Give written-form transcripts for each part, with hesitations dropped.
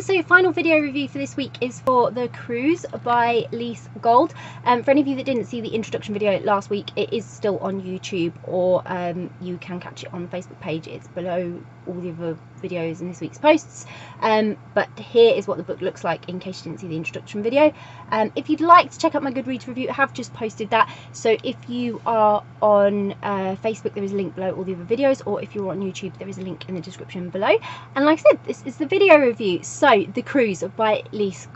So final video review for this week is for The Cruise by Lise. For any of you that didn't see the introduction video last week, it is still on YouTube, or you can catch it on the Facebook page. It's below all the other videos in this week's posts, but here is what the book looks like in case you didn't see the introduction video. If you'd like to check out my Goodreads review, I have just posted that, so if you are on Facebook, there is a link below all the other videos, or if you're on YouTube, there is a link in the description below. And like I said, this is the video review. So The Cruise by Lise.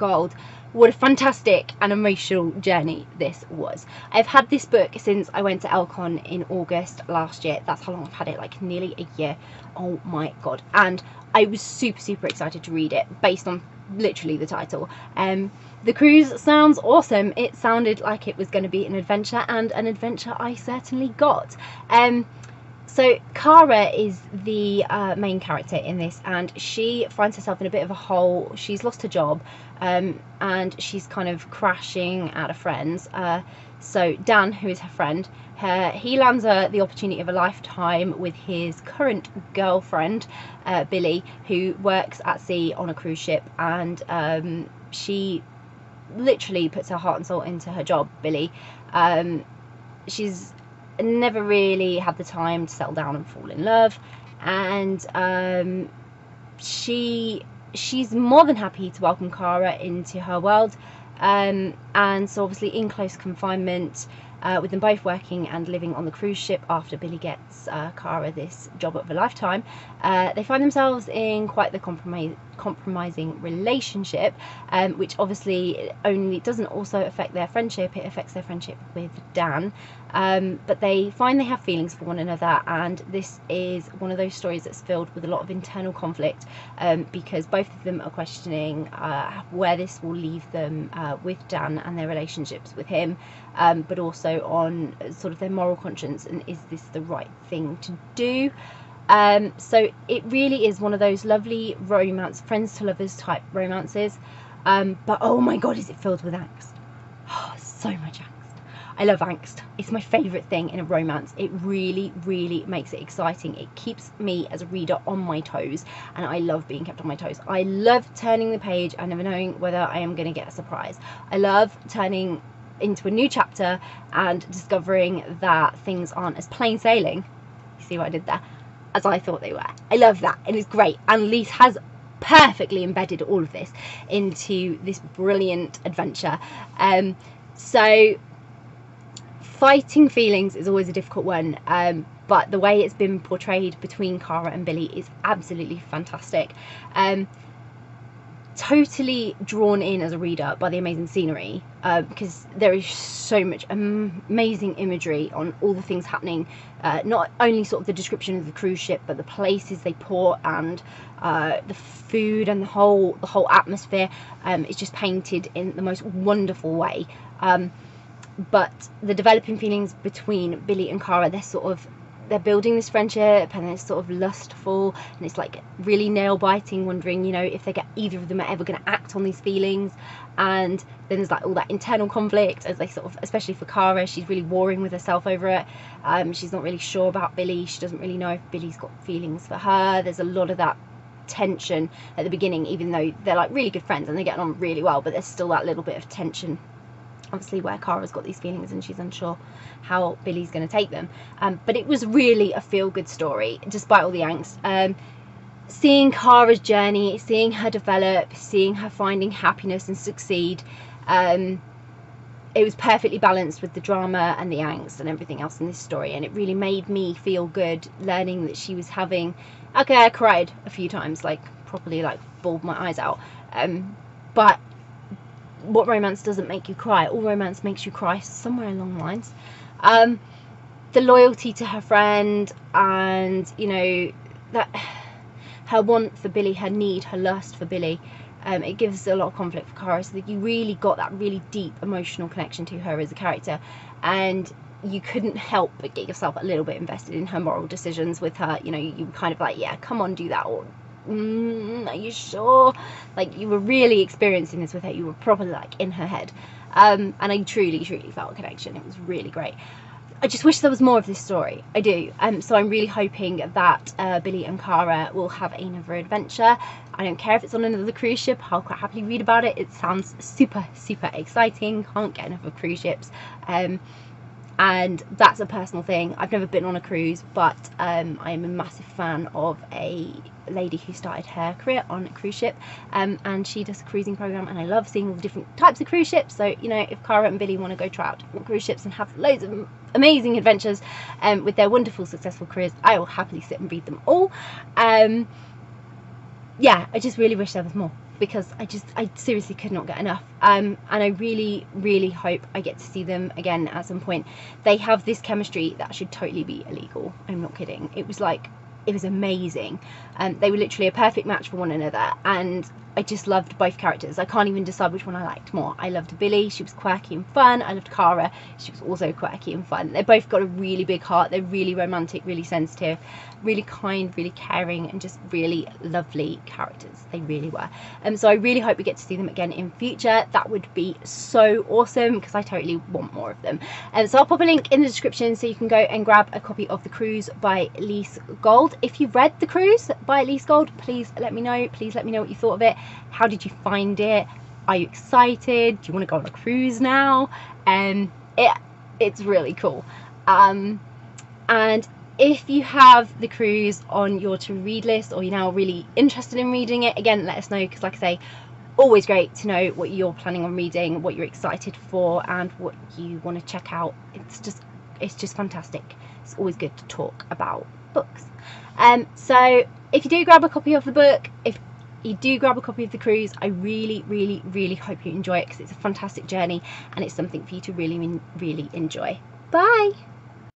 What a fantastic and emotional journey this was. I've had this book since I went to Elcon in August last year. That's how long I've had it, like nearly a year. Oh my god. And I was super excited to read it based on literally the title. The Cruise sounds awesome. It sounded like it was going to be an adventure, and an adventure I certainly got. So Cara is the main character in this, and she finds herself in a bit of a hole. She's lost her job, and she's kind of crashing out of friends. So Dan, who is her friend, he lands the opportunity of a lifetime with his current girlfriend, Billy, who works at sea on a cruise ship, and she literally puts her heart and soul into her job, Billy. She's never really had the time to settle down and fall in love, and she's more than happy to welcome Cara into her world, and so obviously in close confinement, with them both working and living on the cruise ship after Billy gets Cara this job of a lifetime, they find themselves in quite the compromising relationship, which obviously only doesn't also affect their friendship, it affects their friendship with Dan, but they find they have feelings for one another, and this is one of those stories that's filled with a lot of internal conflict, because both of them are questioning where this will leave them with Dan and their relationships with him, but also on sort of their moral conscience, and is this the right thing to do? So it really is one of those lovely romance, friends to lovers type romances, but oh my god, is it filled with angst. Oh, so much angst. I love angst. It's my favourite thing in a romance. It really makes it exciting. It keeps me as a reader on my toes, and I love being kept on my toes. I love turning the page and never knowing whether I am going to get a surprise. I love turning into a new chapter and discovering that things aren't as plain sailing, you see what I did there, as I thought they were. I love that, and it's great, and Lise has perfectly embedded all of this into this brilliant adventure. So fighting feelings is always a difficult one, but the way it's been portrayed between Cara and Billy is absolutely fantastic. Totally drawn in as a reader by the amazing scenery, because there is so much amazing imagery on all the things happening, not only sort of the description of the cruise ship, but the places they port, and the food, and the whole atmosphere is just painted in the most wonderful way. But the developing feelings between Billy and Cara, they're building this friendship, and it's sort of lustful, and it's like really nail-biting, wondering, you know, if either of them are ever going to act on these feelings. And then there's like all that internal conflict as they sort of, especially for Cara, she's really warring with herself over it. She's not really sure about Billy. She doesn't really know if Billy's got feelings for her. There's a lot of that tension at the beginning, even though they're like really good friends and they get on really well, but there's still that little bit of tension, obviously, where Cara's got these feelings and she's unsure how Billy's going to take them. But it was really a feel-good story, despite all the angst. Seeing Cara's journey, seeing her develop, seeing her finding happiness and succeed, it was perfectly balanced with the drama and the angst and everything else in this story, and it really made me feel good learning that she was having... Okay, I cried a few times, like properly like bawled my eyes out, but what romance doesn't make you cry? All romance makes you cry somewhere along the lines. The loyalty to her friend, and you know, that her want for Billy, her need, her lust for Billy, it gives a lot of conflict for Cara, so that you really got that really deep emotional connection to her as a character, and you couldn't help but get yourself a little bit invested in her moral decisions with her. You know, you were kind of like, yeah, come on, do that, or are you sure? Like, you were really experiencing this with her. You were properly like in her head, and I truly felt a connection. It was really great. I just wish there was more of this story. I do. So I'm really hoping that Billy and Cara will have another adventure. I don't care if it's on another cruise ship. I'll quite happily read about it. It sounds super, super exciting. Can't get enough of cruise ships. And that's a personal thing. I've never been on a cruise, but I am a massive fan of a lady who started her career on a cruise ship, and she does a cruising program, and I love seeing all the different types of cruise ships. So, you know, if Cara and Billy want to go try out different cruise ships and have loads of amazing adventures with their wonderful, successful careers, I will happily sit and read them all. Yeah, I just really wish there was more, because I seriously could not get enough. And I really, really hope I get to see them again at some point. They have this chemistry that should totally be illegal. I'm not kidding. It was amazing. They were literally a perfect match for one another, and I just loved both characters. I can't even decide which one I liked more. I loved Billy, she was quirky and fun. I loved Cara, she was also quirky and fun. They both got a really big heart. They're really romantic, really sensitive, really kind, really caring, and just really lovely characters. They really were. So I really hope we get to see them again in future. That would be so awesome, because I totally want more of them. So I'll pop a link in the description so you can go and grab a copy of The Cruise by Lise Gold. If you've read The Cruise by Lise Gold, please let me know. Please let me know what you thought of it. How did you find it? Are you excited? Do you want to go on a cruise now? It's really cool. And if you have The Cruise on your to read list, or you're now really interested in reading it, again, let us know, because like I say, always great to know what you're planning on reading, what you're excited for, and what you want to check out. It's just fantastic. It's always good to talk about books. So if you do grab a copy of the book, if you do grab a copy of The Cruise, I really, really, really hope you enjoy it, because it's a fantastic journey and it's something for you to really, really enjoy. Bye!